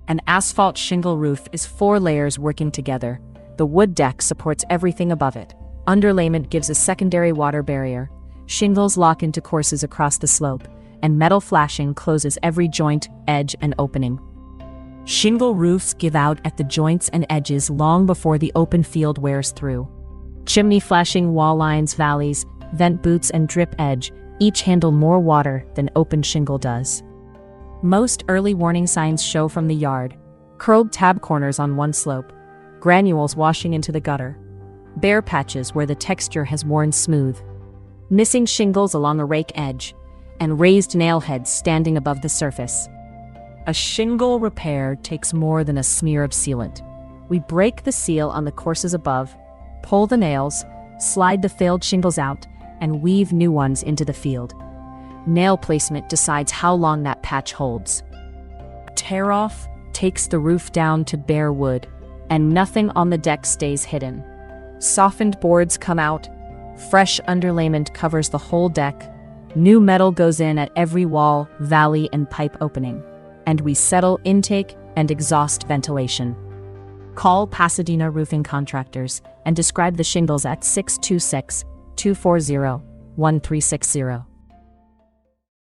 An asphalt shingle roof is 4 layers working together. The wood deck supports everything above it. Underlayment gives a secondary water barrier. Shingles lock into courses across the slope, and metal flashing closes every joint, edge, and opening. Shingle roofs give out at the joints and edges long before the open field wears through. Chimney flashing wall lines, valleys, vent boots, and drip edge each handle more water than open shingle does. Most early warning signs show from the yard: curled tab corners on one slope, granules washing into the gutter, bare patches where the texture has worn smooth, missing shingles along a rake edge, and raised nail heads standing above the surface. A shingle repair takes more than a smear of sealant. We break the seal on the courses above, pull the nails, slide the failed shingles out, and weave new ones into the field. Nail placement decides how long that patch holds. Tear-off takes the roof down to bare wood, and nothing on the deck stays hidden. Softened boards come out, fresh underlayment covers the whole deck, new metal goes in at every wall, valley, and pipe opening, and we settle intake and exhaust ventilation. Call Pasadena Roofing Contractors and describe the shingles at 626-240-1360.